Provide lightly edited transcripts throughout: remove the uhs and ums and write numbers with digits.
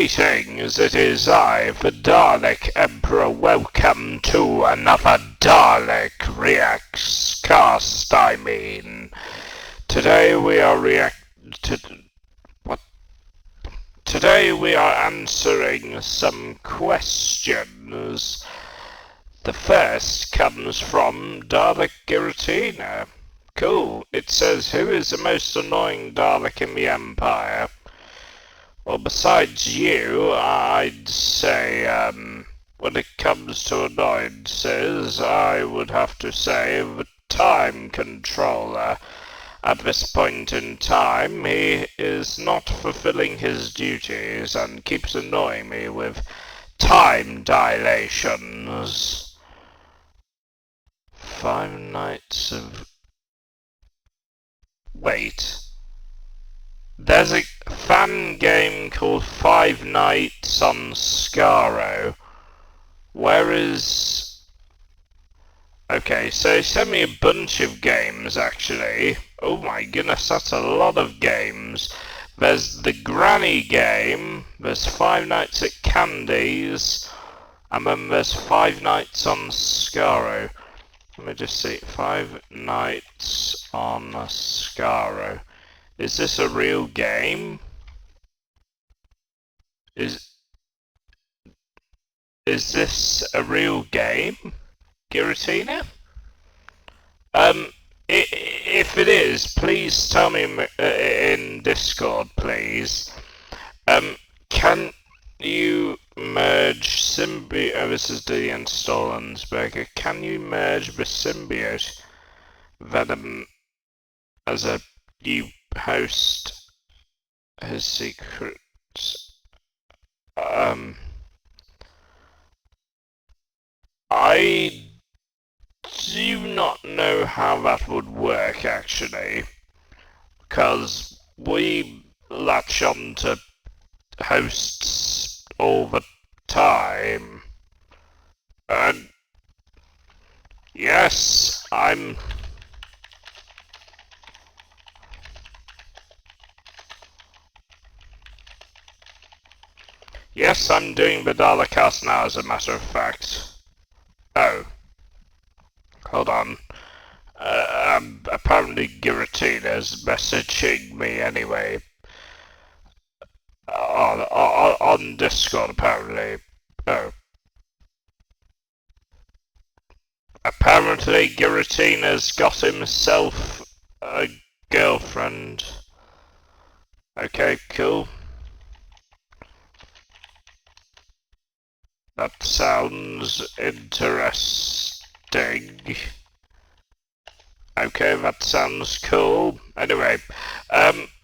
Greetings, it is I, the Dalek Emperor. Welcome to another Dalek Reacts cast, Today we are Today we are answering some questions. The first comes from Dalek Giratina. Cool. It says, who is the most annoying Dalek in the Empire? Well, besides you, I'd say, when it comes to annoyances, I would have to say the time controller. At this point in time, he is not fulfilling his duties and keeps annoying me with time dilations. 5 Nights of... Wait. There's a fan game called 5 Nights on Skaro. Where is... Okay, so he sent me a bunch of games, actually. Oh my goodness, that's a lot of games. There's the Granny game, there's 5 Nights at Candy's, and then there's 5 Nights on Skaro. Let me just see, 5 Nights on Skaro. Is this a real game? Is this a real game, Giratina? If it is, please tell me in Discord, please. Can you merge symbiote? Oh, this is the Installensberger. Can you merge the symbiote Venom as a new host? His secrets. I do not know how that would work, actually, because we latch on to hosts all the time. And yes, Yes, I'm doing the Dalekcast now, as a matter of fact. Oh. Hold on. Apparently Giratina's messaging me anyway. On Discord, apparently. Oh. Apparently Giratina's got himself a girlfriend. Okay, cool. That sounds interesting. Okay, that sounds cool. Anyway,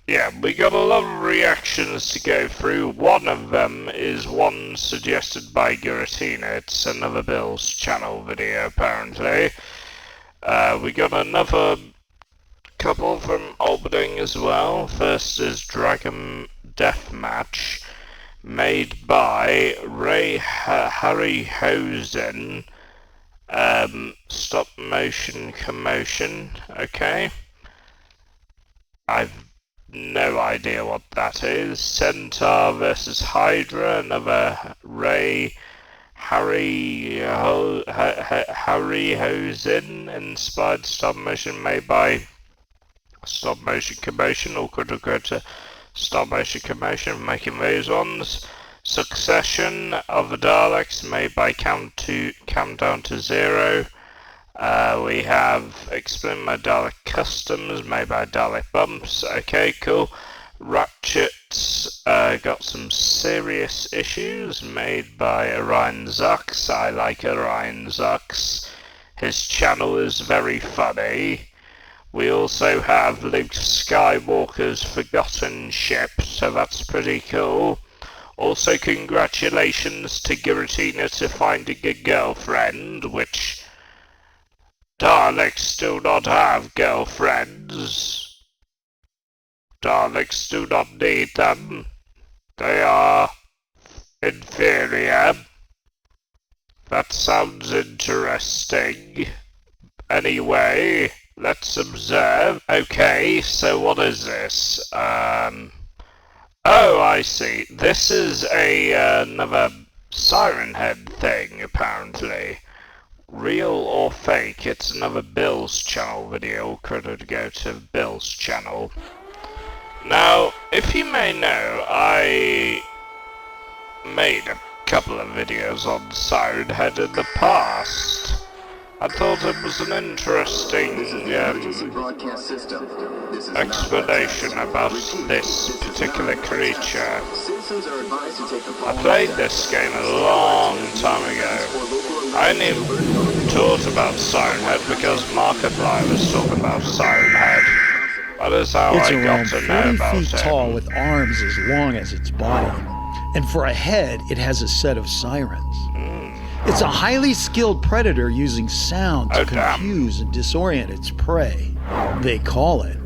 yeah, we got a lot of reactions to go through. One of them is one suggested by Giratina. It's another Bill's channel video, apparently. We got another couple from Alberding as well. First is Dragon Deathmatch, made by Ray Harryhausen. Stop motion commotion. Okay. I've no idea what that is. Centaur versus Hydra, another Ray Harryhausen inspired stop motion, made by Stop Motion Commotion, or critical Stop Motion Commotion, making those ones. Succession of the Daleks, made by Countdown to Zero. We have Explain My Dalek Customs, made by Dalek Bumps. Okay, cool. Ratchet's got some serious issues, made by Orion Zux. I like Orion Zux. His channel is very funny. We also have Luke Skywalker's Forgotten Ship, so that's pretty cool. Also, congratulations to Giratina to finding a girlfriend, which Daleks do not have girlfriends. Daleks do not need them. They are inferior. That sounds interesting. Anyway, let's observe. Okay, so what is this? Oh, I see. This is another Siren Head thing, apparently. Real or fake? It's another Bill's channel video. Credit go to Bill's channel. Now, if you may know, I made a couple of videos on Siren Head in the past. I thought it was an interesting explanation about this particular creature. I played this game a long time ago. I only thought about Siren Head because Markiplier was talking about Siren Head. That is how I got to know about it. It's around 40 feet tall with arms as long as its body. And for a head, it has a set of sirens. It's a highly skilled predator using sound to confuse and disorient its prey. They call it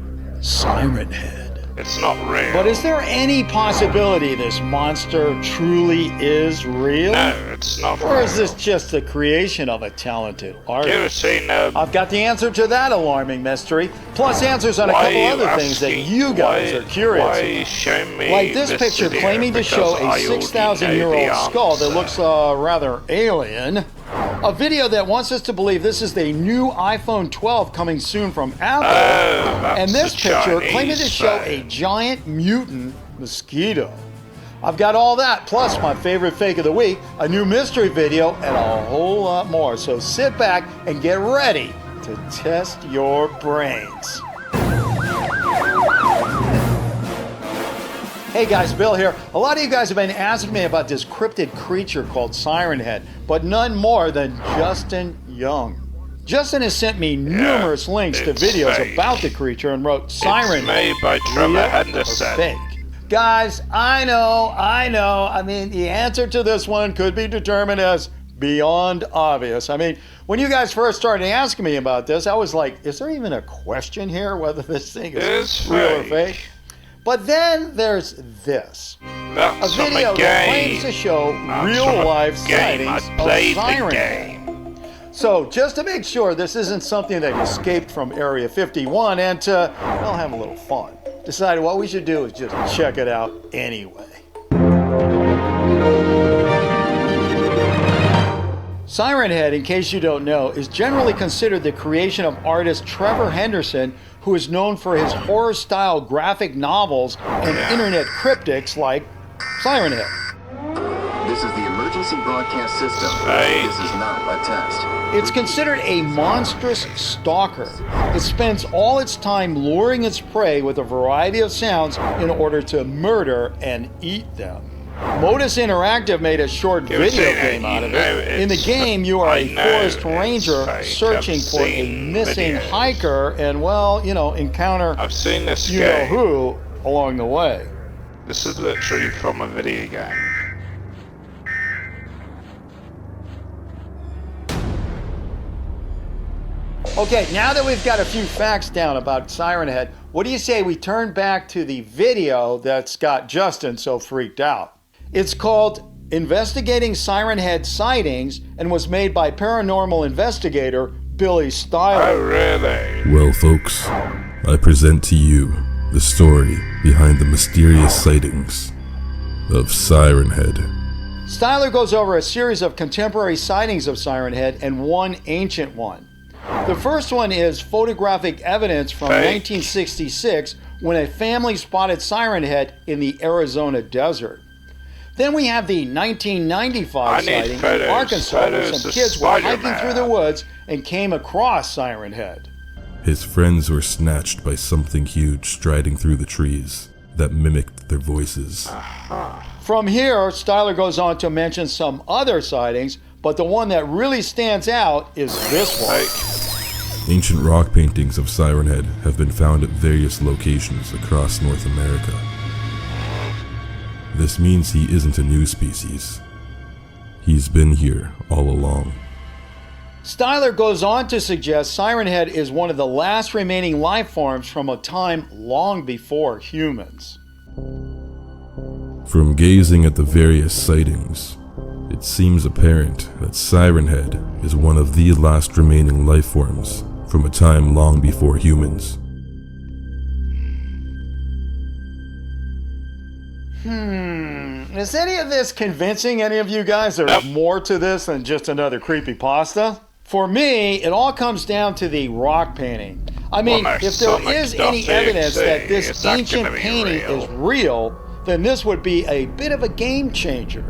Siren Head. It's not real. But is there any possibility this monster truly is real? No, it's not real. Or is this just the creation of a talented artist? I've got the answer to that alarming mystery, plus answers on a couple other things that you guys are curious about. Like this picture claiming to show a 6,000-year-old skull that looks rather alien. A video that wants us to believe this is the new iPhone 12 coming soon from Apple. And this picture claiming to show a giant mutant mosquito. I've got all that, plus my favorite fake of the week, a new mystery video, and a whole lot more. So sit back and get ready to test your brains. Hey guys, Bill here. A lot of you guys have been asking me about this cryptid creature called Siren Head, but none more than Justin Young. Justin has sent me numerous links to videos about the creature and wrote Siren Head, made by Trevor Henderson. Fake. Guys, I know. I mean, the answer to this one could be determined as beyond obvious. I mean, when you guys first started asking me about this, I was like, is there even a question here whether this thing is real or fake? But then there's this. That's a video that claims to show real-life sightings of Siren Head. So, just to make sure this isn't something that escaped from Area 51 and to, well, have a little fun, decided what we should do is just check it out anyway. Siren Head, in case you don't know, is generally considered the creation of artist Trevor Henderson, who is known for his horror-style graphic novels and internet cryptics like Siren Head. This is the emergency broadcast system. This is not a test. It's considered a monstrous stalker. It spends all its time luring its prey with a variety of sounds in order to murder and eat them. Modus Interactive made a short video game out of it. In the game, you are a forest ranger searching for a missing hiker and, well, encounter who along the way. This is literally from a video game. Okay, now that we've got a few facts down about Siren Head, what do you say we turn back to the video that's got Justin so freaked out? It's called Investigating Siren Head Sightings and was made by paranormal investigator Billy Styler. Oh, really? Well, folks, I present to you the story behind the mysterious sightings of Siren Head. Styler goes over a series of contemporary sightings of Siren Head and one ancient one. The first one is photographic evidence from 1966 when a family spotted Siren Head in the Arizona desert. Then we have the 1995 sighting in Arkansas where some kids were hiking through the woods and came across Siren Head. His friends were snatched by something huge striding through the trees that mimicked their voices. From here, Styler goes on to mention some other sightings, but the one that really stands out is this one. Ancient rock paintings of Siren Head have been found at various locations across North America. This means he isn't a new species. He's been here all along. Styler goes on to suggest Siren Head is one of the last remaining life forms from a time long before humans. From gazing at the various sightings, it seems apparent that Siren Head is one of the last remaining life forms from a time long before humans. Is any of this convincing any of you guys? There's more to this than just another creepypasta? For me, it all comes down to the rock painting. I mean, if there is any evidence that this ancient painting is real, then this would be a bit of a game changer.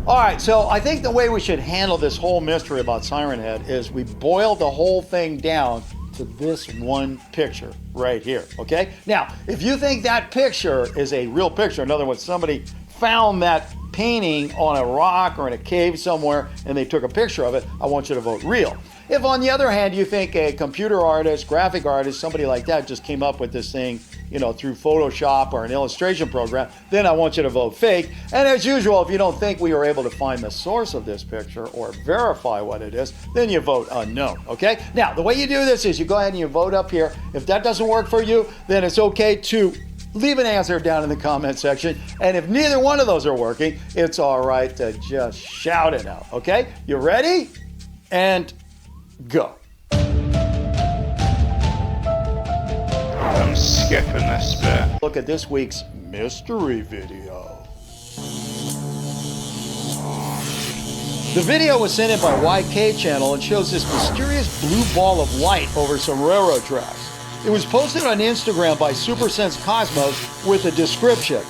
All right, so I think the way we should handle this whole mystery about Siren Head is we boil the whole thing down to this one picture right here, okay? Now, if you think that picture is a real picture, in other words, somebody found that painting on a rock or in a cave somewhere and they took a picture of it, I want you to vote real. If on the other hand, you think a computer artist, graphic artist, somebody like that just came up with this thing, you know, through Photoshop or an illustration program, then I want you to vote fake. And as usual, if you don't think we were able to find the source of this picture or verify what it is, then you vote unknown, okay? Now, the way you do this is you go ahead and you vote up here. If that doesn't work for you, then it's okay to leave an answer down in the comment section. And if neither one of those are working, it's all right to just shout it out, okay? You ready? And go. I'm skipping this bit. Look at this week's mystery video. The video was sent in by YK Channel and shows this mysterious blue ball of light over some railroad tracks. It was posted on Instagram by SuperSense Cosmos with a description.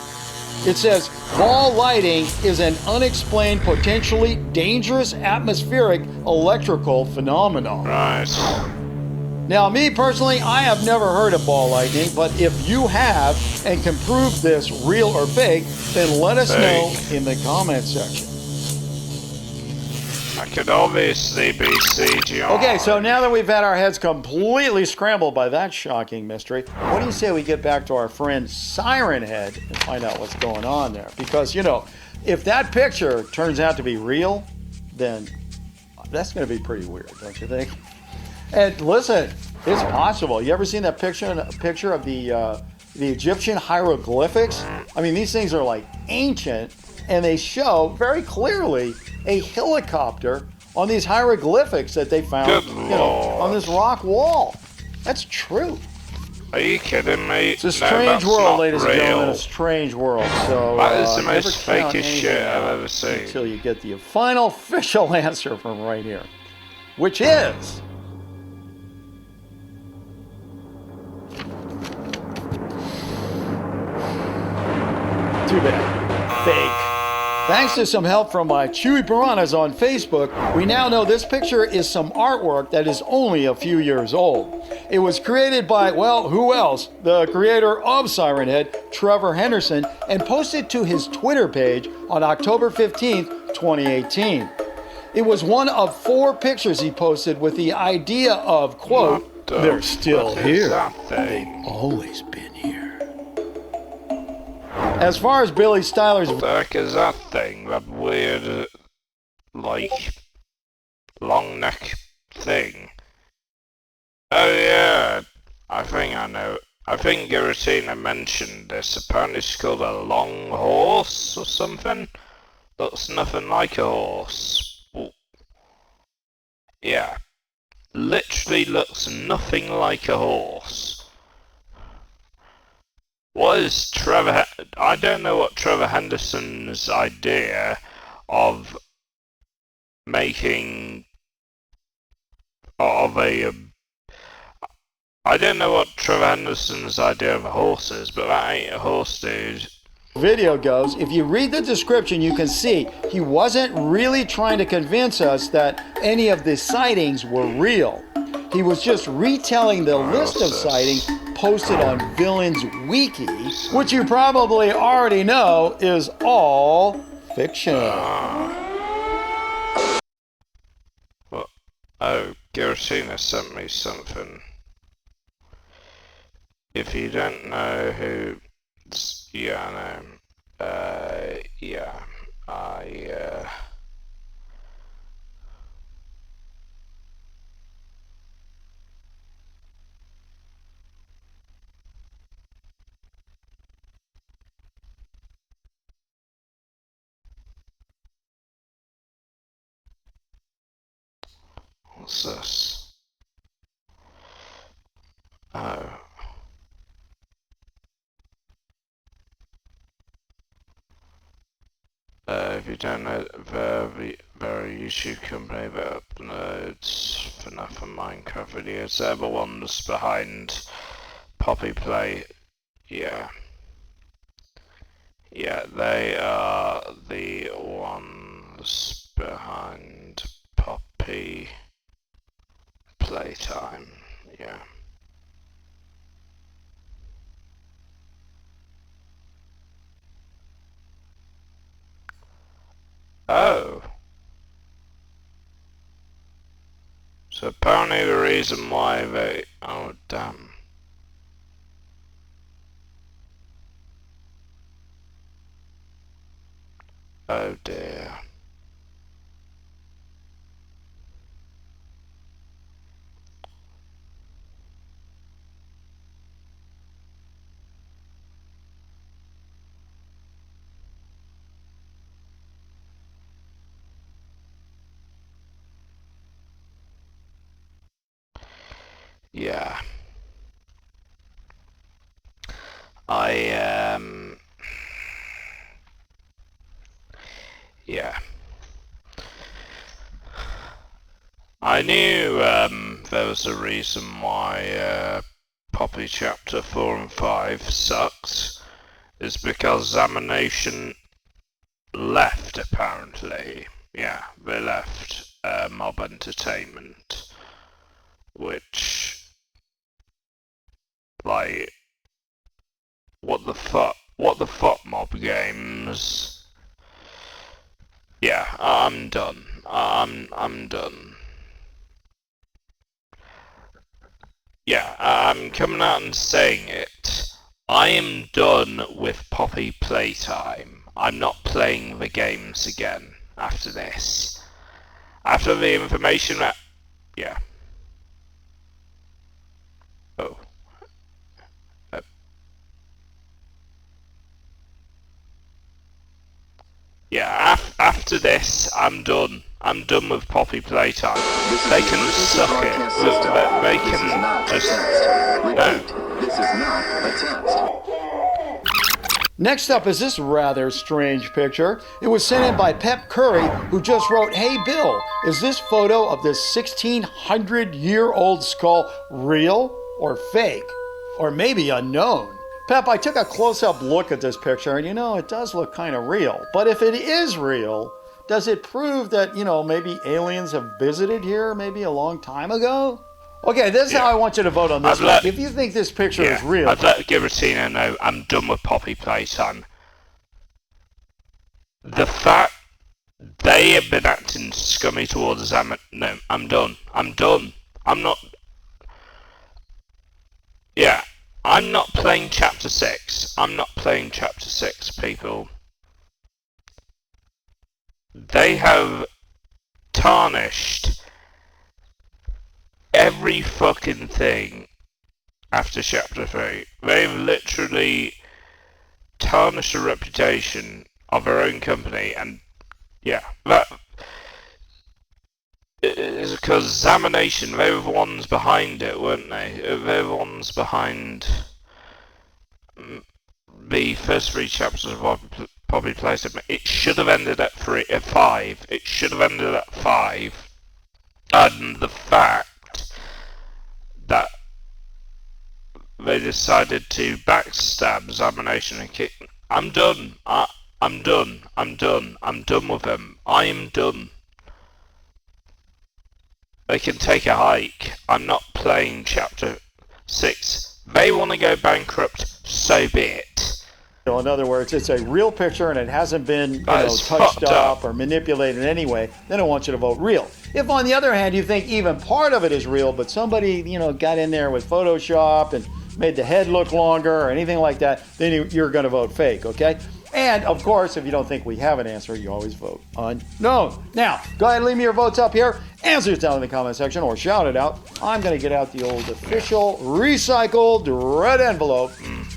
It says, ball lighting is an unexplained, potentially dangerous atmospheric electrical phenomenon. Right. Now, me personally, I have never heard of ball lightning, but if you have and can prove this real or fake, then let us know in the comment section. That could obviously be CGI. Okay, so now that we've had our heads completely scrambled by that shocking mystery, what do you say we get back to our friend Siren Head and find out what's going on there? Because, you know, if that picture turns out to be real, then that's going to be pretty weird, don't you think? And listen, it's possible. You ever seen that picture of the Egyptian hieroglyphics? I mean, these things are like ancient, and they show very clearly a helicopter on these hieroglyphics that they found, you know, on this rock wall. That's true. Are you kidding me? It's a strange world, ladies and gentlemen. A strange world. So that is the most fakest shit I've ever seen. Until you get the final official answer from right here, which is too bad. Fake. Thanks to some help from my Chewy Piranhas on Facebook, we now know this picture is some artwork that is only a few years old. It was created by, well, who else? The creator of Siren Head, Trevor Henderson, and posted to his Twitter page on October 15th, 2018. It was one of 4 pictures he posted with the idea of, quote, they're still here. They've always been here. As far as Billy Styler's... What the heck is that thing? That weird, like, long neck thing? Oh yeah, I think I know. I think Giratina mentioned this. Apparently it's called a long horse or something. Looks nothing like a horse. Ooh. Yeah. Literally looks nothing like a horse. What is Trevor... I don't know what Trevor Henderson's idea of making... of a... I don't know what Trevor Henderson's idea of a horse is, but that ain't a horse, dude. Video goes, if you read the description, you can see he wasn't really trying to convince us that any of the sightings were real. He was just retelling the list of sightings posted on Villain's Wiki, which you probably already know is all fictional. Well, oh, Giratina sent me something. If you don't know who... Yeah, I know. Yeah, What's this? Oh. don't know, very YouTube company that uploads FNAF and Minecraft videos. They're the ones behind Poppy Play. Yeah. Yeah, they are the ones behind Poppy Playtime. Yeah. Oh. So apparently the reason why they... Oh, damn. Oh dear. Yeah. Yeah. I knew there was a reason why Poppy Chapter 4 and 5 sucks. It's because Examination left, apparently. Yeah, they left Mob Entertainment. Which... Like... What the fuck? What the fuck, Mob Games? Yeah, I'm done. I'm done. Yeah, I'm coming out and saying it. I am done with Poppy Playtime. I'm not playing the games again after this. After the information that... Yeah. Oh. Yeah, after this, I'm done. I'm done with Poppy Playtime. They can suck it. They can just... No. This is not a test. Next up is this rather strange picture. It was sent in by Pep Curry, who just wrote, "Hey Bill, is this photo of this 1600-year-old skull real or fake? Or maybe unknown?" Pep, I took a close-up look at this picture, and it does look kind of real. But if it is real, does it prove that, maybe aliens have visited here maybe a long time ago? Okay, this is how I want you to vote on this one. If you think this picture is real... I'd let Giratina know I'm done with Poppy Playtime. The fact they have been acting scummy towards them... No, I'm done. I'm done. I'm not... Yeah. I'm not playing Chapter 6. I'm not playing Chapter 6, people. They have tarnished every fucking thing after Chapter 3. They've literally tarnished the reputation of their own company, and yeah, that is because Examination, they were the ones behind it, weren't they? They were the ones behind the first 3 chapters of Poppy Playtime. It should have ended at 5. It should have ended at 5. And the fact that they decided to backstab Examination and kick... I'm done. I'm done. I'm done. I'm done with them. I'm done. They can take a hike. I'm not playing Chapter 6. They want to go bankrupt, so be it. In other words, it's a real picture and it hasn't been touched up or manipulated in any way. Then I want you to vote real. If, on the other hand, you think even part of it is real, but somebody got in there with Photoshop and made the head look longer or anything like that, then you're going to vote fake, okay? And, of course, if you don't think we have an answer, you always vote unknown. Now, go ahead and leave me your votes up here. Answers down in the comment section or shout it out. I'm going to get out the old official recycled red envelope.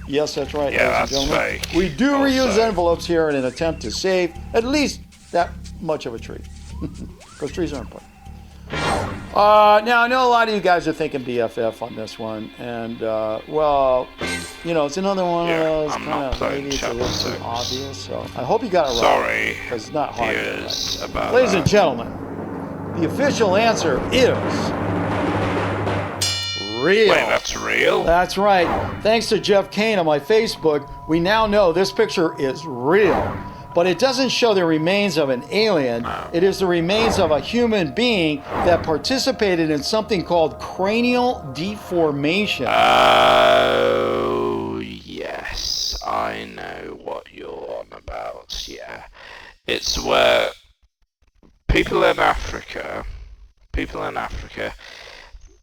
Yes, that's right, ladies and gentlemen. Fake. We do reuse envelopes here in an attempt to save at least that much of a tree. Because trees are important. Now, I know a lot of you guys are thinking BFF on this one. And, well... you know, it's another one of those I'm not playing maybe it's a chapter little 6. too obvious. So I hope you got it right. Sorry, because it's not hard to get viewers, right. about Ladies that. and gentlemen, the official answer is real. Wait, that's real? That's right. Thanks to Jeff Kane on my Facebook, we now know this picture is real. But it doesn't show the remains of an alien. No. It is the remains of a human being that participated in something called cranial deformation. Oh, yes. I know what you're on about, yeah. It's where people in Africa,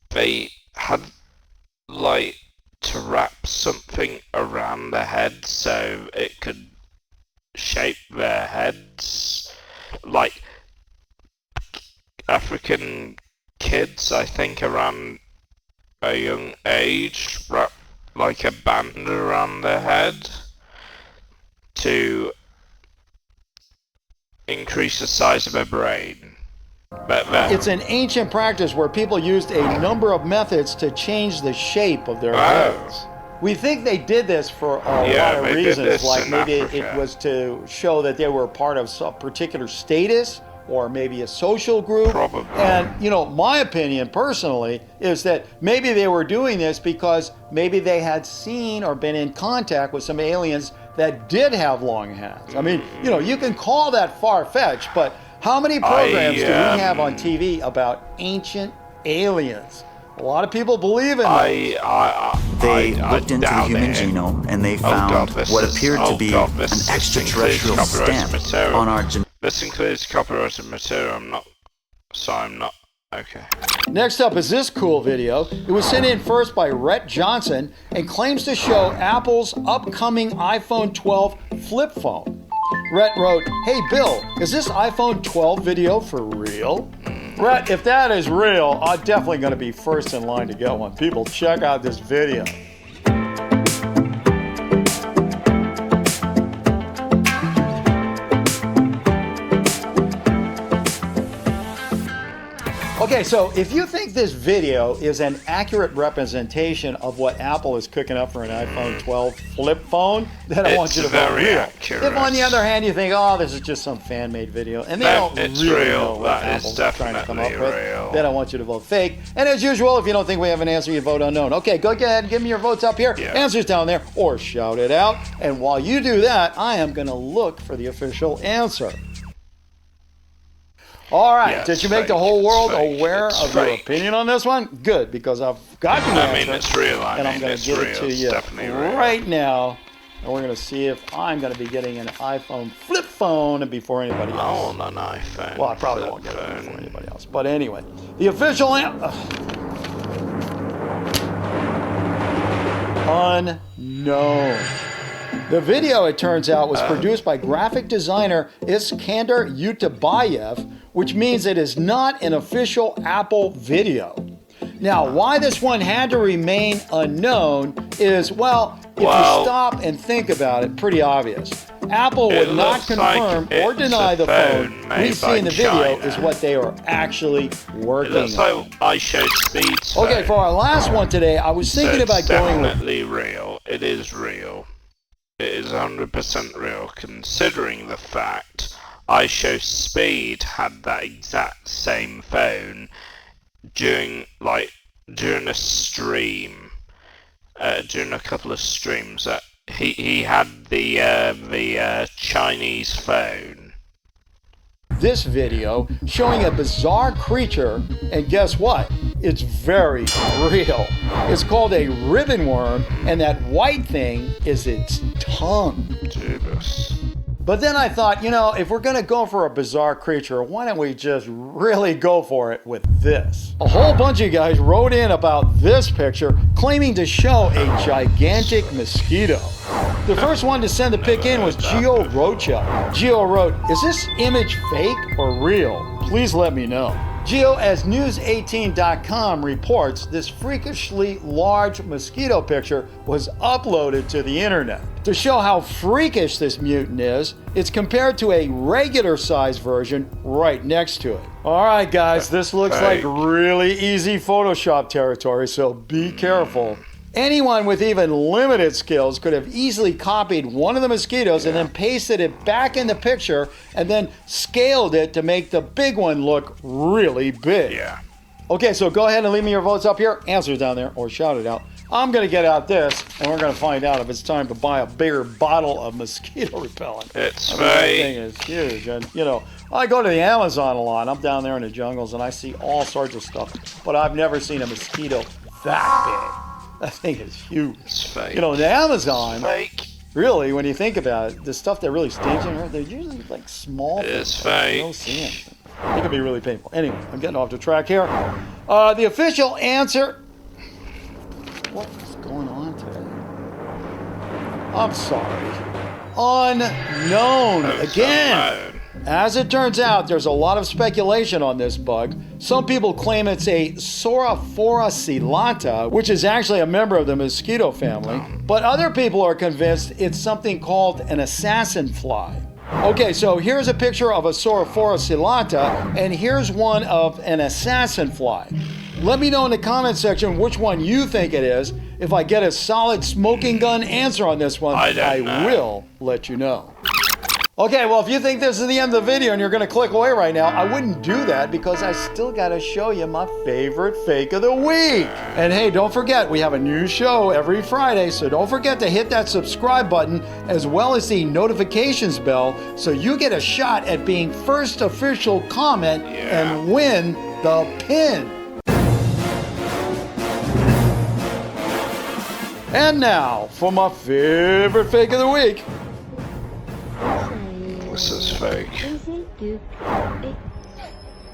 they had, like, to wrap something around their head so it could shape their heads. Like, African kids, I think, around a young age, wrap, like, a band around their head to increase the size of their brain. It's an ancient practice where people used a number of methods to change the shape of their heads. We think they did this for a lot of reasons, like maybe it was to show that they were part of some particular status or maybe a social group. Probably. And, you know, my opinion personally is that maybe they were doing this because maybe they had seen or been in contact with some aliens that did have long hands. I mean, you know, you can call that far-fetched, but how many programs do we have on TV about ancient aliens? A lot of people believe in them. They looked into the human genome and they found what appeared to be an extraterrestrial stamp on our genome. This includes copyrighted material. I'm not. Okay. Next up is this cool video. It was sent in first by Rhett Johnson and claims to show Apple's upcoming iPhone 12 flip phone. Rhett wrote, "Hey Bill, is this iPhone 12 video for real?" Rhett, if that is real, I'm definitely going to be first in line to get one. People, check out this video. Okay, so if you think this video is an accurate representation of what Apple is cooking up for an iPhone 12 flip phone, then I want you to vote real. Accurate. If on the other hand you think, oh, this is just some fan-made video, and they don't really know what Apple's trying to come up with, then I want you to vote fake. And as usual, if you don't think we have an answer, you vote unknown. Okay, go ahead and give me your votes up here, answers down there, or shout it out. And while you do that, I am going to look for the official answer. All right, did you make the whole world aware of your opinion on this one? Good, because I've got the answer. It's real. And I'm going to give it to you right now. And we're going to see if I'm going to be getting an iPhone flip phone before anybody else. Oh, an iPhone. Well, I probably won't get it before anybody else. But anyway, the official answer. Unknown. The video, it turns out, was produced by graphic designer Iskander Utabayev, which means it is not an official Apple video. Now, why this one had to remain unknown is, well, if you stop and think about it, pretty obvious. Apple would not confirm or deny the phone we see in the video is what they are actually working on. It looks like I showed speeds. Okay, for our last one today, I was thinking about going with... It's definitely real. It is real. It is 100% real, considering the fact iShowSpeed had that exact same phone during a stream, during a couple of streams. That he had the Chinese phone. This video showing a bizarre creature, and guess what? It's very real. It's called a ribbon worm, and that white thing is its tongue. Jeebus. But then I thought, you know, if we're going to go for a bizarre creature, why don't we just really go for it with this? A whole bunch of guys wrote in about this picture, claiming to show a gigantic mosquito. The first one to send the pic in was Gio Rocha. Gio wrote, "Is this image fake or real? Please let me know." Gio, as News18.com reports, this freakishly large mosquito picture was uploaded to the internet. To show how freakish this mutant is, it's compared to a regular-sized version right next to it. All right, guys, this looks like really easy Photoshop territory, so be careful. Anyone with even limited skills could have easily copied one of the mosquitoes and then pasted it back in the picture and then scaled it to make the big one look really big. Yeah. Okay, so go ahead and leave me your votes up here. Answers down there, or shout it out. I'm going to get out this, and we're going to find out if it's time to buy a bigger bottle of mosquito repellent. It's that thing is huge. And, you know, I go to the Amazon a lot. I'm down there in the jungles, and I see all sorts of stuff. But I've never seen a mosquito that big. That thing is huge. It's fake. You know, the Amazon, Fake. really, when you think about it, the stuff that really stings in her, they're usually like small It's things. fake. You don't see anything. It can be really painful. Anyway, I'm getting off the track here. The official answer. What is going on today? I'm sorry. Unknown again. As it turns out, there's a lot of speculation on this bug. Some people claim it's a Sorophora celata, which is actually a member of the mosquito family. But other people are convinced it's something called an assassin fly. Okay, so here's a picture of a Sorophora celata, and here's one of an assassin fly. Let me know in the comment section which one you think it is. If I get a solid smoking gun answer on this one, I will let you know. Okay, well, if you think this is the end of the video and you're going to click away right now, I wouldn't do that because I still got to show you my favorite fake of the week. And hey, don't forget, we have a new show every Friday, so don't forget to hit that subscribe button as well as the notifications bell so you get a shot at being first official comment and win the pin. And now, for my favorite fake of the week. This is fake.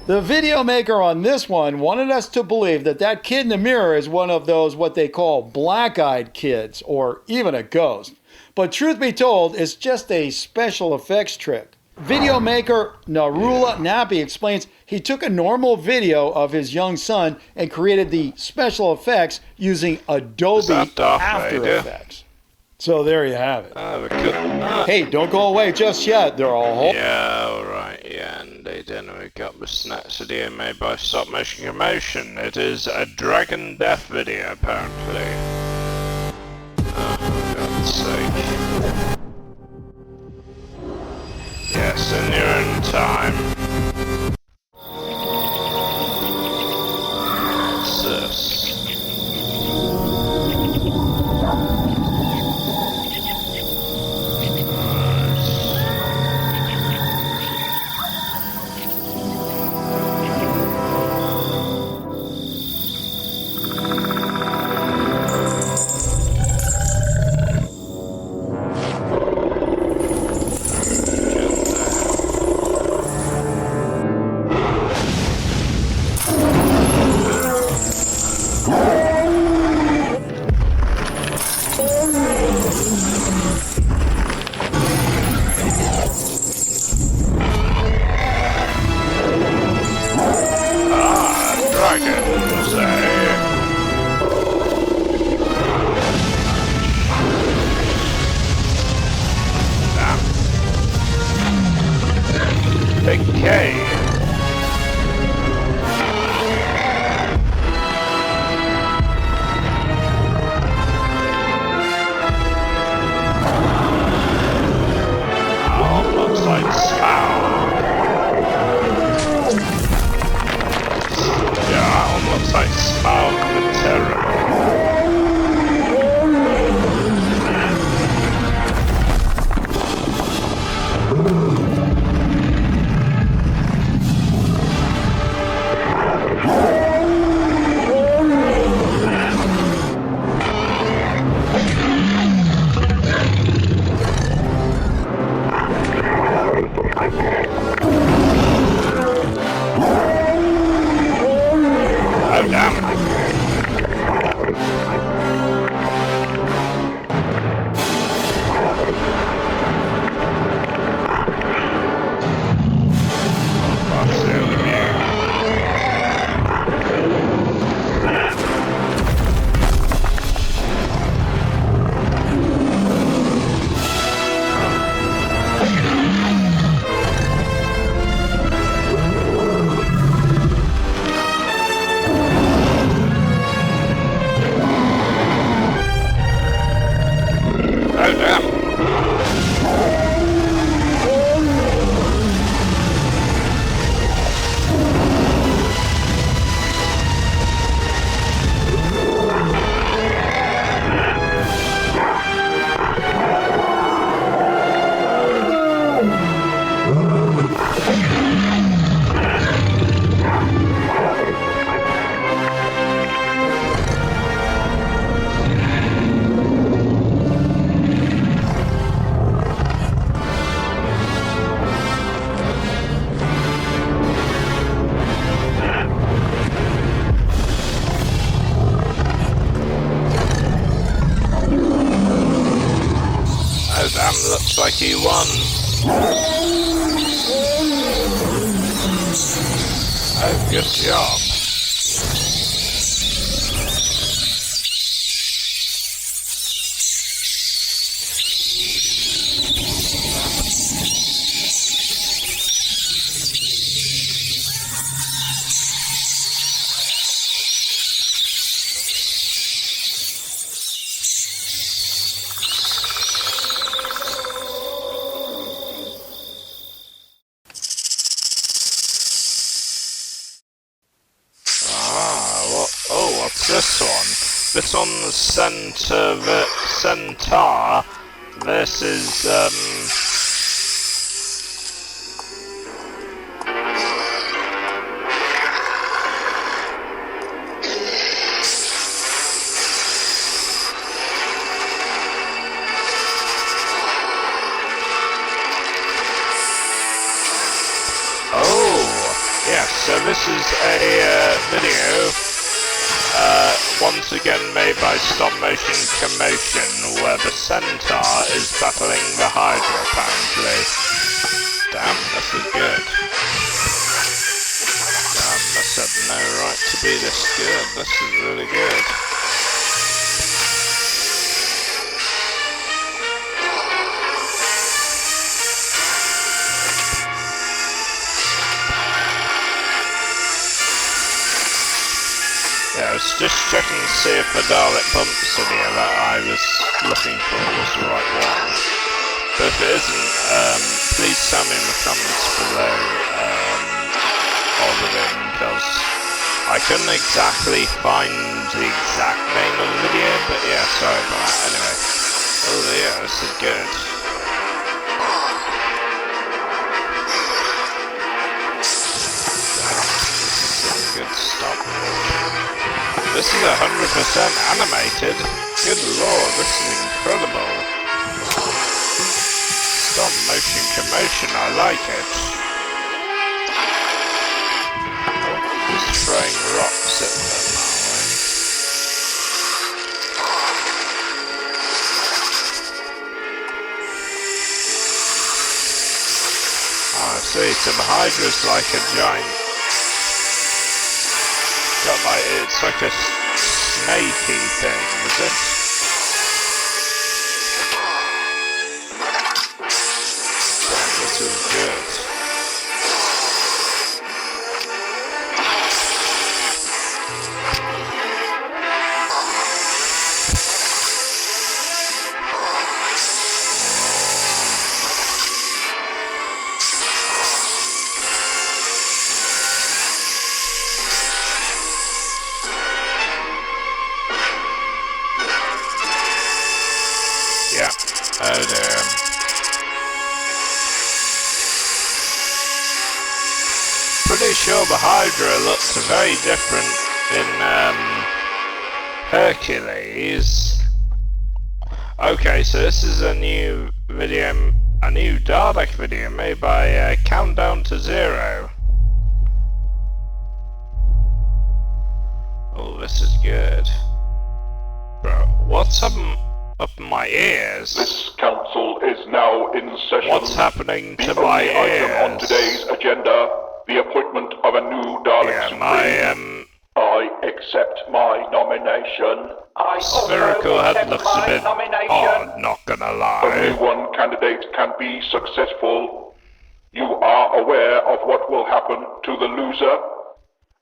The video maker on this one wanted us to believe that that kid in the mirror is one of those what they call black-eyed kids, or even a ghost. But truth be told, it's just a special effects trick. Video maker Narula Nappy explains he took a normal video of his young son and created the special effects using Adobe After Effects. So there you have it. Hey, don't go away just yet. They're all whole. Yeah, alright, yeah, and they then wake up with Snacks video made by Stop Motion Commotion. It is a dragon death video, apparently. Oh, for God's sake. Yes, in your own time. What's this? Lucky one. Oh, good job. What's this one? This one's Centaur versus so this is a video once again made by Stop Motion Commotion, where the Centaur is battling the Hydra, apparently. Damn, this is good. Damn, this had no right to be this good. This is really good. Yeah, I was just checking to see if the Dalek bump video that I was looking for was the right one. But if it isn't, please tell me in the comments below all of it, because I couldn't exactly find the exact name of the video, but yeah, sorry about that. Anyway, oh yeah, this is good. This is good stuff. This is 100% animated. Good lord, this is incredible. Stop motion commotion, I like it. Oh, he's throwing rocks at them, I see, some Hydra's like a giant. It's like a snaky thing, is it? Damn, this is good. Yeah, oh dear. Pretty sure the Hydra looks very different in Hercules. Okay, so this is a new video, a new Dalek video made by Countdown to Zero. Oh, this is good. Bro, what's up my ears? This council is now in session. What's happening to my ears? The only item on today's agenda, the appointment of a new Dalek Supreme. I accept my nomination. Spherical head looks a bit odd, not gonna lie. Only one candidate can be successful. You are aware of what will happen to the loser?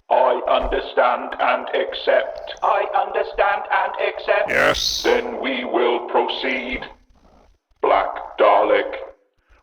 I understand and accept. I understand and accept. Yes. Then we will proceed. Black Dalek.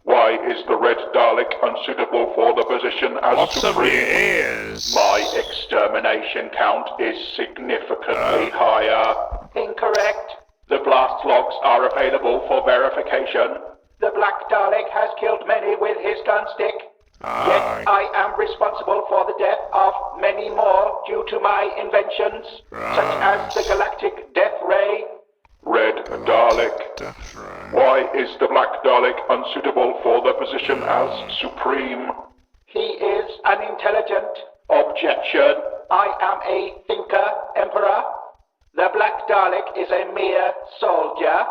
Why is the red Dalek unsuitable for the position as What's Supreme? Is? My extermination count is significantly higher. Incorrect. The blast logs are available for verification. The Black Dalek has killed many with his gun stick. Yet I am responsible for the death of many more due to my inventions, such as the Galactic Death Ray. Red Dalek. Why is the Black Dalek unsuitable for the position as Supreme? He is unintelligent. Objection. I am a thinker, Emperor. The Black Dalek is a mere soldier.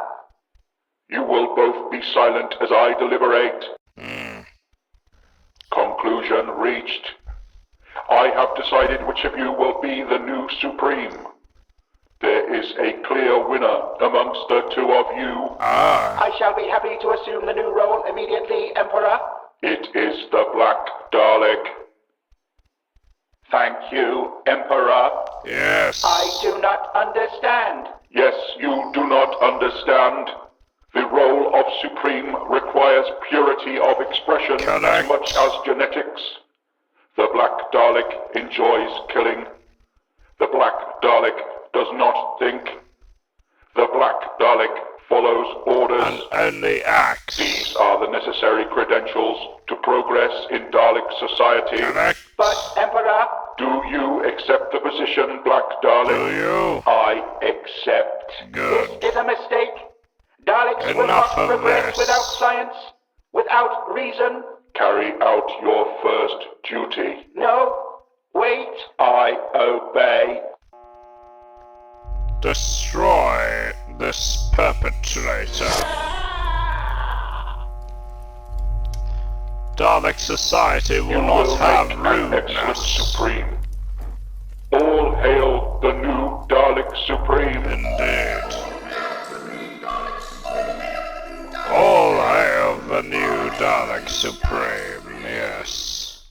You will both be silent as I deliberate. Conclusion reached. I have decided which of you will be the new Supreme. There is a clear winner amongst the two of you. I shall be happy to assume the new role immediately, Emperor. It is the Black Dalek. Thank you, Emperor. Yes. I do not understand. Yes, you do not understand. The role of Supreme requires purity of expression as much as genetics. The Black Dalek enjoys killing. The Black Dalek does not think. The Black Dalek follows orders. And only acts. These are the necessary credentials to progress in Dalek society. Correct. But, Emperor... Do you accept the position, Black Dalek? Do you? I accept. Good. This is a mistake. Daleks will not progress without science, without reason. Carry out your first duty. No. Wait. I obey. Destroy this perpetrator. Dalek society will not have an excellent rudeness. Supreme. All hail the new Dalek Supreme. Indeed. All hail the new Dalek Supreme, yes.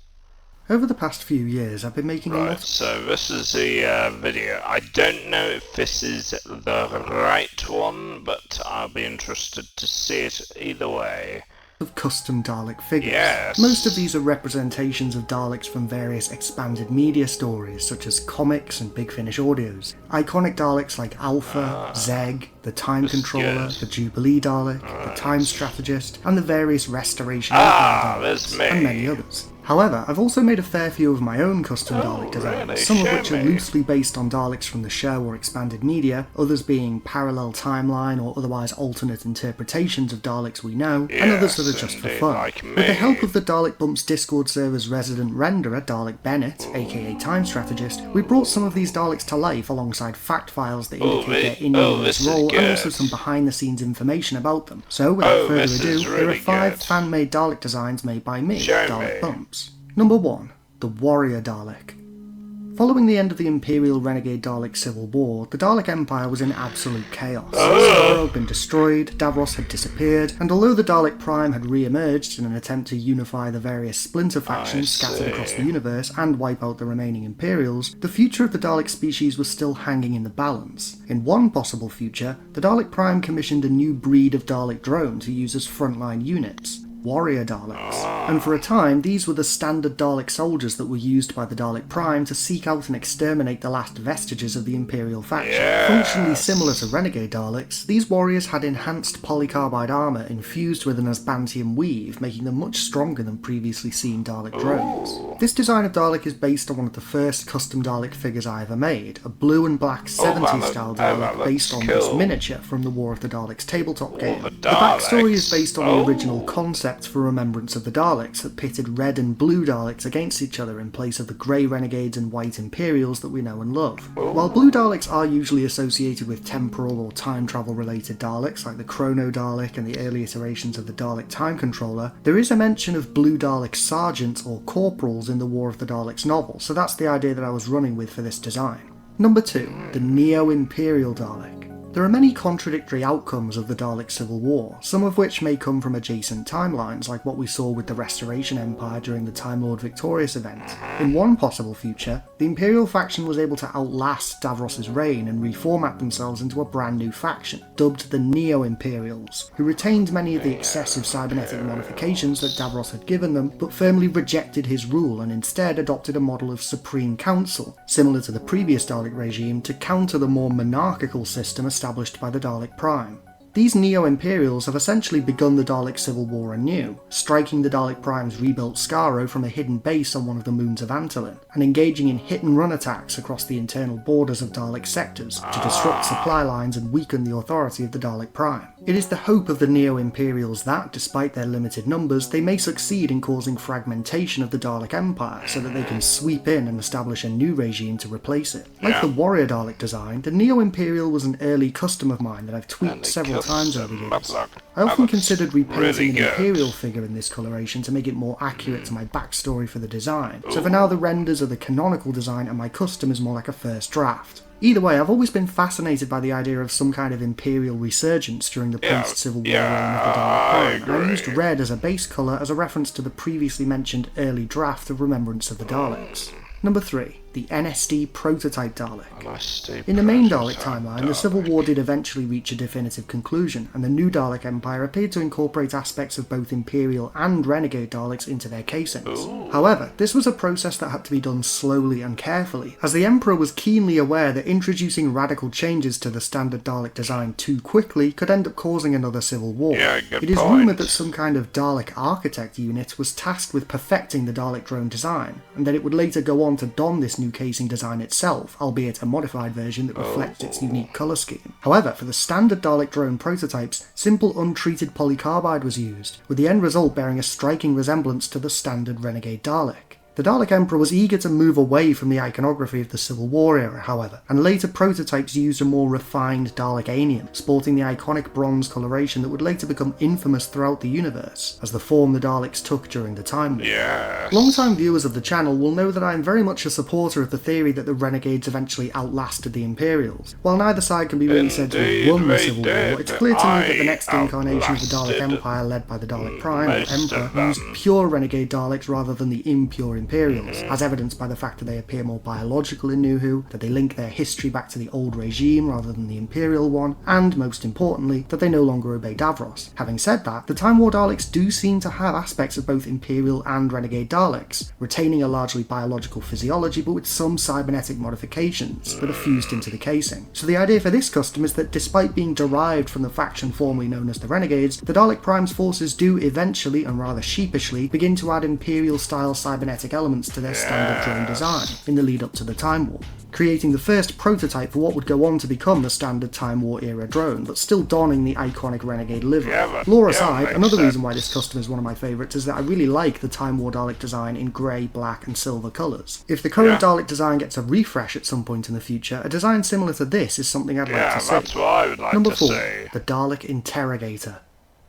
Over the past few years, I've been making a lot. So this is the video. I don't know if this is the right one, but I'll be interested to see it either way. Of custom Dalek figures. Yes. Most of these are representations of Daleks from various expanded media stories, such as comics and Big Finish audios. Iconic Daleks like Alpha, Zeg, the Time Controller, the Jubilee Dalek, the Time Strategist, and the various Restoration Daleks, and many others. However, I've also made a fair few of my own custom Dalek designs, some of which are loosely based on Daleks from the show or expanded media, others being parallel timeline or otherwise alternate interpretations of Daleks we know, and others that are just for fun. With the help of the Dalek Bumps Discord server's resident renderer, Dalek Bennett, aka Time Strategist, we brought some of these Daleks to life alongside fact files that indicate their in-universe role and also some behind-the-scenes information about them. So, without further ado, here are 5 fan-made Dalek designs made by me, Dalek Bumps. Number 1. The Warrior Dalek. Following the end of the Imperial Renegade Dalek Civil War, the Dalek Empire was in absolute chaos. Skaro had been destroyed, Davros had disappeared, and although the Dalek Prime had re-emerged in an attempt to unify the various splinter factions scattered across the universe and wipe out the remaining Imperials, the future of the Dalek species was still hanging in the balance. In one possible future, the Dalek Prime commissioned a new breed of Dalek drone to use as frontline units. Warrior Daleks, and for a time these were the standard Dalek soldiers that were used by the Dalek Prime to seek out and exterminate the last vestiges of the Imperial faction. Functionally similar to Renegade Daleks, these warriors had enhanced polycarbide armour infused with an asbantium weave, making them much stronger than previously seen Dalek drones. This design of Dalek is based on one of the first custom Dalek figures I ever made, a blue and black 70s style Dalek based on this miniature from the War of the Daleks tabletop game. The backstory is based on the original concept for remembrance of the Daleks that pitted red and blue Daleks against each other in place of the grey Renegades and white Imperials that we know and love. While blue Daleks are usually associated with temporal or time travel related Daleks like the Chrono Dalek and the early iterations of the Dalek Time Controller, there is a mention of blue Dalek sergeants or corporals in the War of the Daleks novel, so that's the idea that I was running with for this design. Number 2. The Neo-Imperial Dalek. There are many contradictory outcomes of the Dalek Civil War, some of which may come from adjacent timelines, like what we saw with the Restoration Empire during the Time Lord Victorious event. In one possible future, the Imperial faction was able to outlast Davros's reign and reformat themselves into a brand new faction, dubbed the Neo-Imperials, who retained many of the excessive cybernetic modifications that Davros had given them, but firmly rejected his rule and instead adopted a model of Supreme Council, similar to the previous Dalek regime, to counter the more monarchical system established by the Dalek Prime. These Neo-Imperials have essentially begun the Dalek Civil War anew, striking the Dalek Prime's rebuilt Skaro from a hidden base on one of the moons of Antolin, and engaging in hit-and-run attacks across the internal borders of Dalek sectors to disrupt supply lines and weaken the authority of the Dalek Prime. It is the hope of the Neo-Imperials that, despite their limited numbers, they may succeed in causing fragmentation of the Dalek Empire so that they can sweep in and establish a new regime to replace it. Like the Warrior Dalek design, the Neo-Imperial was an early custom of mine that I've tweaked several Time's early days. I often considered repainting an Imperial figure in this coloration to make it more accurate to my backstory for the design, so for now the renders are the canonical design and my custom is more like a first draft. Either way, I've always been fascinated by the idea of some kind of Imperial resurgence during the post-Civil War reign of the Dalek Prime, and I used red as a base colour as a reference to the previously mentioned early draft of Remembrance of the Daleks. Number 3. The NSD Prototype Dalek. In the main Dalek timeline, the Civil War did eventually reach a definitive conclusion, and the new Dalek Empire appeared to incorporate aspects of both Imperial and Renegade Daleks into their casings. However, this was a process that had to be done slowly and carefully, as the Emperor was keenly aware that introducing radical changes to the standard Dalek design too quickly could end up causing another civil war. It is rumoured that some kind of Dalek architect unit was tasked with perfecting the Dalek drone design, and that it would later go on to don this new casing design itself, albeit a modified version that reflects its unique colour scheme. However, for the standard Dalek drone prototypes, simple untreated polycarbide was used, with the end result bearing a striking resemblance to the standard Renegade Dalek. The Dalek Emperor was eager to move away from the iconography of the Civil War era, however, and later prototypes used a more refined Dalek Anian, sporting the iconic bronze coloration that would later become infamous throughout the universe, as the form the Daleks took during the Time War. Long-time viewers of the channel will know that I am very much a supporter of the theory that the Renegades eventually outlasted the Imperials. While neither side can be really said to have won the Civil War, it's clear to me that the next incarnation of the Dalek Empire, led by the Dalek Prime, or Emperor, used pure Renegade Daleks rather than the impure Imperials, as evidenced by the fact that they appear more biological in New Who, that they link their history back to the old regime rather than the Imperial one, and, most importantly, that they no longer obey Davros. Having said that, the Time War Daleks do seem to have aspects of both Imperial and Renegade Daleks, retaining a largely biological physiology but with some cybernetic modifications that are fused into the casing. So the idea for this custom is that despite being derived from the faction formerly known as the Renegades, the Dalek Prime's forces do eventually, and rather sheepishly, begin to add Imperial-style cybernetic elements to their standard drone design in the lead up to the Time War, creating the first prototype for what would go on to become the standard Time War era drone, but still donning the iconic Renegade livery. Lore aside, another reason why this custom is one of my favourites is that I really like the Time War Dalek design in grey, black and silver colours. If the current Dalek design gets a refresh at some point in the future, a design similar to this is something I'd like to see. That's what I would like Number to 4. see. The Dalek Interrogator.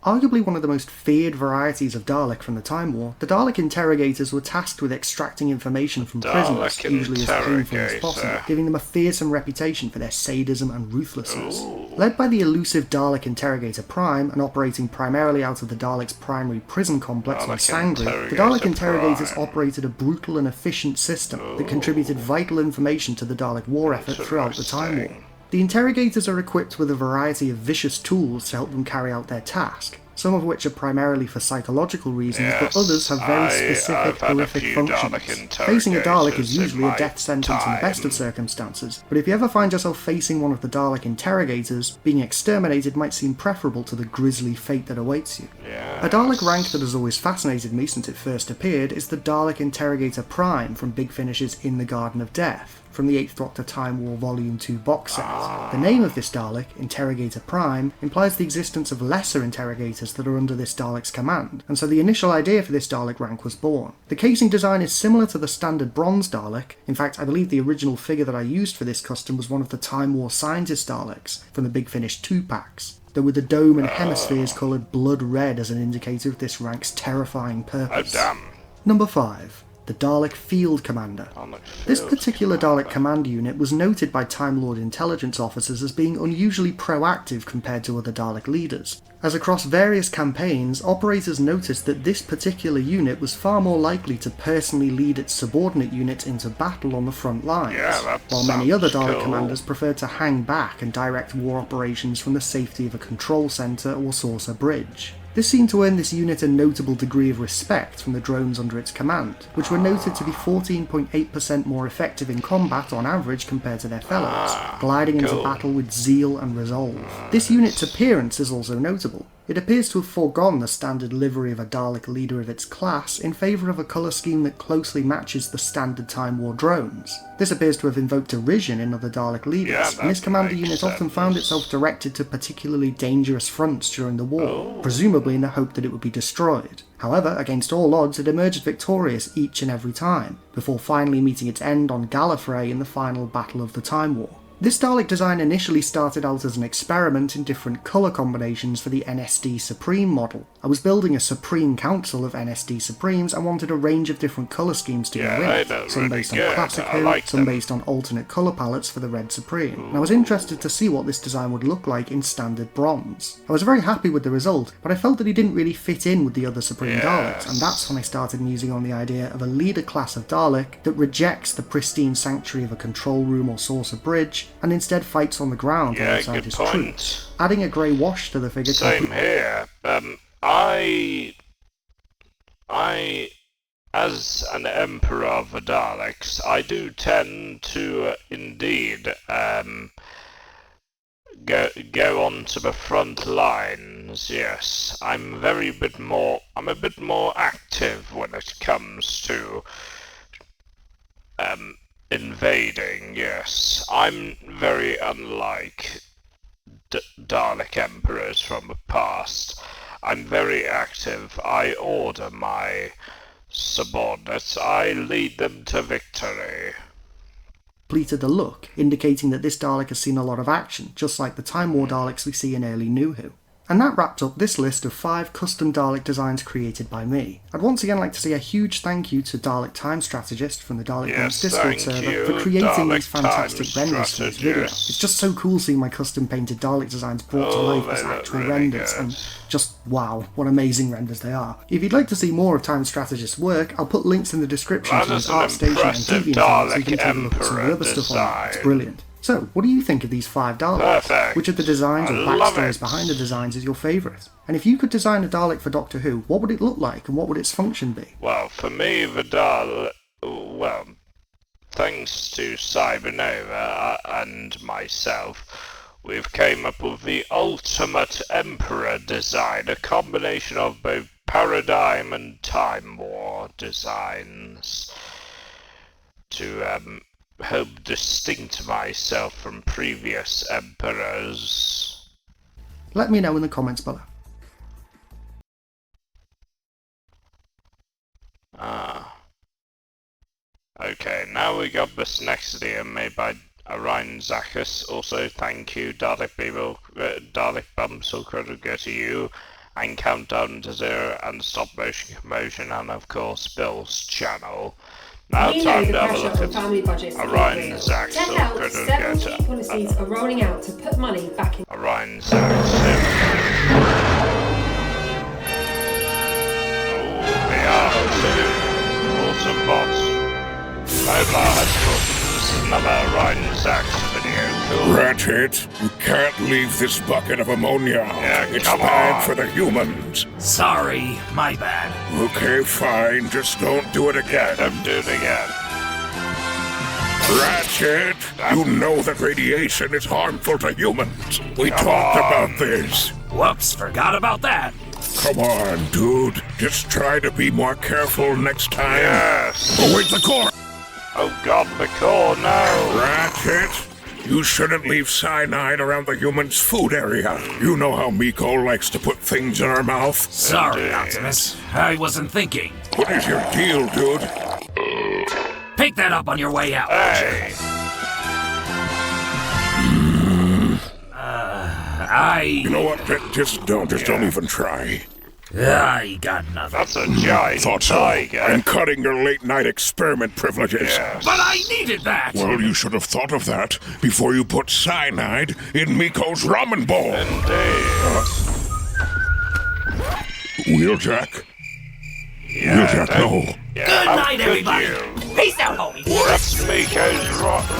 Arguably one of the most feared varieties of Dalek from the Time War, the Dalek Interrogators were tasked with extracting information from prisoners, usually as painful as possible, giving them a fearsome reputation for their sadism and ruthlessness. Led by the elusive Dalek Interrogator Prime, and operating primarily out of the Dalek's primary prison complex on Sangri, the Dalek Interrogators operated a brutal and efficient system that contributed vital information to the Dalek war effort throughout the Time War. The Interrogators are equipped with a variety of vicious tools to help them carry out their task, some of which are primarily for psychological reasons, but others have very specific horrific functions. Facing a Dalek is usually a death sentence in the best of circumstances, but if you ever find yourself facing one of the Dalek Interrogators, being exterminated might seem preferable to the grisly fate that awaits you. A Dalek rank that has always fascinated me since it first appeared is the Dalek Interrogator Prime from Big Finish's In the Garden of Death, from the 8th Doctor Time War Volume 2 box set. The name of this Dalek, Interrogator Prime, implies the existence of lesser interrogators that are under this Dalek's command, and so the initial idea for this Dalek rank was born. The casing design is similar to the standard bronze Dalek. In fact, I believe the original figure that I used for this custom was one of the Time War Scientist Daleks from the Big Finish 2 packs, though with the dome and hemispheres coloured blood red as an indicator of this rank's terrifying purpose. Number 5. The Dalek Field Commander. This particular Dalek command unit was noted by Time Lord intelligence officers as being unusually proactive compared to other Dalek leaders, as across various campaigns, operators noticed that this particular unit was far more likely to personally lead its subordinate units into battle on the front lines, while many other Dalek commanders preferred to hang back and direct war operations from the safety of a control centre or saucer bridge. This seemed to earn this unit a notable degree of respect from the drones under its command, which were noted to be 14.8% more effective in combat on average compared to their fellows, gliding into battle with zeal and resolve. This unit's appearance is also notable. It appears to have foregone the standard livery of a Dalek leader of its class in favour of a colour scheme that closely matches the standard Time War drones. This appears to have invoked derision in other Dalek leaders, and this commander unit often found itself directed to particularly dangerous fronts during the war, presumably in the hope that it would be destroyed. However, against all odds, it emerged victorious each and every time, before finally meeting its end on Gallifrey in the final battle of the Time War. This Dalek design initially started out as an experiment in different colour combinations for the NSD Supreme model. I was building a Supreme Council of NSD Supremes and wanted a range of different colour schemes to go in, some based on classic Who, some based on alternate colour palettes for the Red Supreme, and I was interested to see what this design would look like in standard bronze. I was very happy with the result, but I felt that he didn't really fit in with the other Supreme Daleks, and that's when I started musing on the idea of a leader class of Dalek that rejects the pristine sanctuary of a control room or saucer bridge, and instead fights on the ground alongside his troops. Adding a grey wash to the figure. Same here. I, as an Emperor of the Daleks, I do tend to indeed go onto the front lines. Yes, I'm a bit more active when it comes to invading. Yes, I'm very unlike Dalek Emperors from the past. I'm very active. I order my subordinates. I lead them to victory. Completed the look, indicating that this Dalek has seen a lot of action, just like the Time War Daleks we see in early New Who. And that wrapped up this list of 5 custom Dalek designs created by me. I'd once again like to say a huge thank you to Dalek Time Strategist from the Dalek Games Discord server for creating Dalek these fantastic renders for this video. It's just so cool seeing my custom painted Dalek designs brought to life as actual renders, and just wow, what amazing renders they are. If you'd like to see more of Time Strategist's work, I'll put links in the description to his ArtStation and TV channel so you can take a look at some of the other stuff on it. It's brilliant. So, what do you think of these 5 Daleks? Perfect. Which of the designs or backstories behind the designs is your favourite? And if you could design a Dalek for Doctor Who, what would it look like and what would its function be? Well, for me, the Dalek, well, thanks to Cybernova and myself, we've came up with the ultimate Emperor design, a combination of both Paradigm and Time War designs to help distinct myself from previous Emperors. Let me know in the comments below. Okay, now we got this next video made by Orion Zachus. Also, thank you, Dalek people, Dalek Bumps, all credit go to you, and Countdown to Zero, and Stop Motion Commotion, and of course Bill's channel. Now time to have a look at Orion Zachus. 10 policies are rolling out to put money back in. Orion Zachus. Oh, they are awesome bots. Mobile headquarters. This is another Orion Zachus video. Cool. Ratchet, you can't leave this bucket of ammonia. Yeah, it's bad for the humans. Sorry, my bad. Okay, fine. Just don't do it again. Yeah, don't do it again. Ratchet, you know that radiation is harmful to humans. We talked about this. Whoops, forgot about that. Come on, dude. Just try to be more careful next time. Yes. Oh, wait, the core. Oh god, the core, no. Ratchet, you shouldn't leave cyanide around the humans' food area. You know how Miko likes to put things in her mouth. Sorry, Optimus. I wasn't thinking. What is your deal, dude? Pick that up on your way out. Hey. You know what? Just don't even try. I got nothing. That's a giant tiger. I'm cutting your late-night experiment privileges. Yes. But I needed that! Well, you should have thought of that before you put cyanide in Miko's ramen bowl. Wheeljack? Yeah, Wheeljack, no. Yeah, Good night, everybody. Peace out, homies. That's Miko's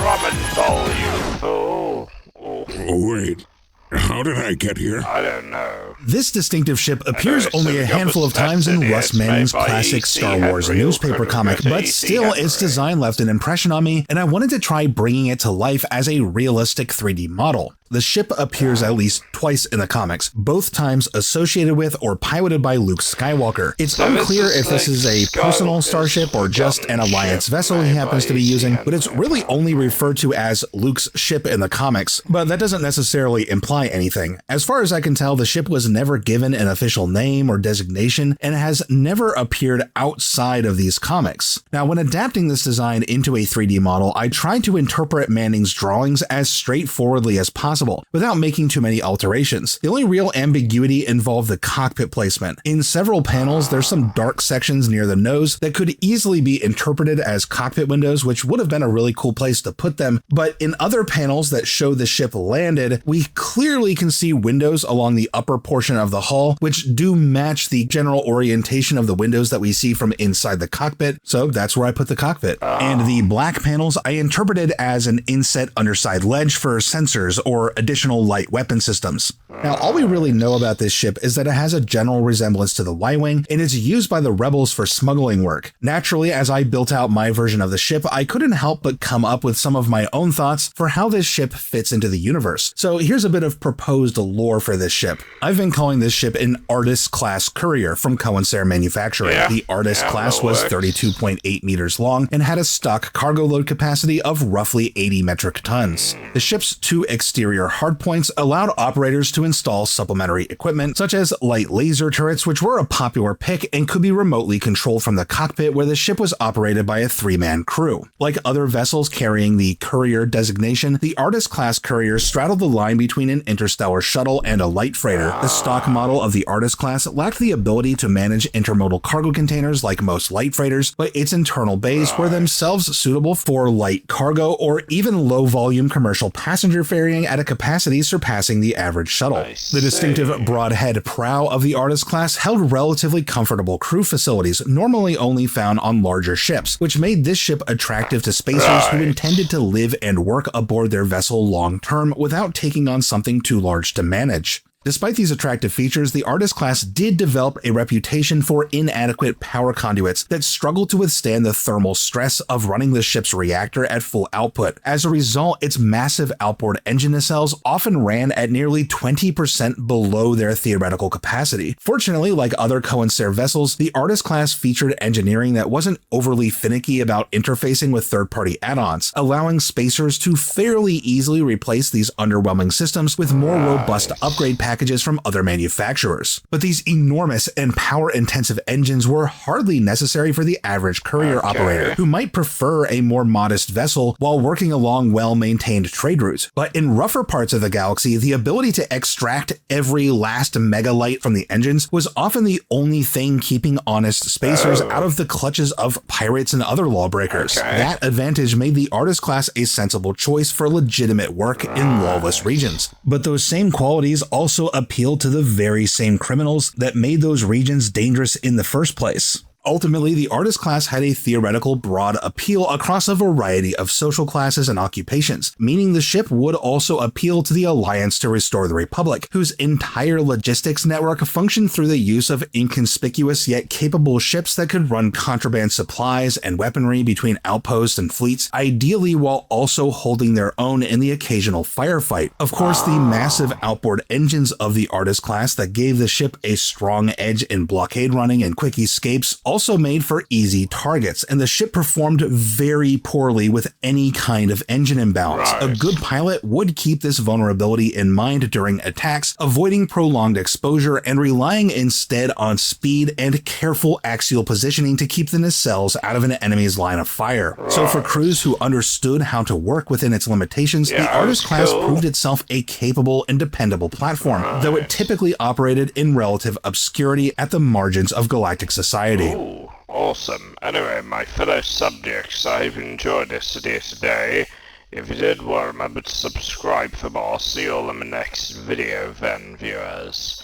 ramen bowl, you fool. Oh, wait. How did I get here? I don't know. This distinctive ship appears only a handful of times in Russ Manning's classic Star Wars newspaper comic, but still its design left an impression on me, and I wanted to try bringing it to life as a realistic 3D model. The ship appears at least twice in the comics, both times associated with or piloted by Luke Skywalker. It's unclear if this is a personal starship or just an Alliance vessel he happens to be using, but it's really only referred to as Luke's ship in the comics, but that doesn't necessarily imply anything. As far as I can tell, the ship was never given an official name or designation and has never appeared outside of these comics. Now, when adapting this design into a 3D model, I tried to interpret Manning's drawings as straightforwardly as possible, without making too many alterations. The only real ambiguity involved the cockpit placement. In several panels, there's some dark sections near the nose that could easily be interpreted as cockpit windows, which would have been a really cool place to put them, but in other panels that show the ship landed, we clearly can see windows along the upper portion of the hull, which do match the general orientation of the windows that we see from inside the cockpit, so that's where I put the cockpit. And the black panels I interpreted as an inset underside ledge for sensors or additional light weapon systems. Now, all we really know about this ship is that it has a general resemblance to the Y-Wing, and is used by the rebels for smuggling work. Naturally, as I built out my version of the ship, I couldn't help but come up with some of my own thoughts for how this ship fits into the universe. So here's a bit of proposed lore for this ship. I've been calling this ship an Artist-class courier from Cohensair Manufacturing. The Artist class was 32.8 meters long and had a stock cargo load capacity of roughly 80 metric tons. The ship's two exterior hardpoints allowed operators to install supplementary equipment, such as light laser turrets, which were a popular pick and could be remotely controlled from the cockpit, where the ship was operated by a 3-man crew. Like other vessels carrying the courier designation, the Artist-class couriers straddled the line between an interstellar shuttle and a light freighter. The stock model of the Artist class lacked the ability to manage intermodal cargo containers like most light freighters, but its internal bays were themselves suitable for light cargo or even low-volume commercial passenger ferrying at a capacity surpassing the average shuttle. The distinctive broadhead prow of the Artist class held relatively comfortable crew facilities, normally only found on larger ships, which made this ship attractive to spacers who intended to live and work aboard their vessel long-term without taking on something too large to manage. Despite these attractive features, the Artist class did develop a reputation for inadequate power conduits that struggled to withstand the thermal stress of running the ship's reactor at full output. As a result, its massive outboard engine nacelles often ran at nearly 20% below their theoretical capacity. Fortunately, like other Cohensair vessels, the Artist class featured engineering that wasn't overly finicky about interfacing with third-party add-ons, allowing spacers to fairly easily replace these underwhelming systems with more robust upgrade packages from other manufacturers. But these enormous and power-intensive engines were hardly necessary for the average courier operator, who might prefer a more modest vessel while working along well-maintained trade routes. But in rougher parts of the galaxy, the ability to extract every last megalight from the engines was often the only thing keeping honest spacers out of the clutches of pirates and other lawbreakers. That advantage made the Artist class a sensible choice for legitimate work in lawless regions. But those same qualities also appeal to the very same criminals that made those regions dangerous in the first place. Ultimately, the Artist class had a theoretical broad appeal across a variety of social classes and occupations, meaning the ship would also appeal to the Alliance to Restore the Republic, whose entire logistics network functioned through the use of inconspicuous yet capable ships that could run contraband supplies and weaponry between outposts and fleets, ideally while also holding their own in the occasional firefight. Of course, the massive outboard engines of the Artist class that gave the ship a strong edge in blockade running and quick escapes also made for easy targets, and the ship performed very poorly with any kind of engine imbalance. A good pilot would keep this vulnerability in mind during attacks, avoiding prolonged exposure and relying instead on speed and careful axial positioning to keep the nacelles out of an enemy's line of fire. So for crews who understood how to work within its limitations, the Artist class proved itself a capable and dependable platform, though it typically operated in relative obscurity at the margins of galactic society. Ooh, awesome. Anyway, my fellow subjects, I hope you enjoyed this today. If you did, well, remember to subscribe for more. See you all in the next video then, viewers.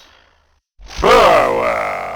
Forward!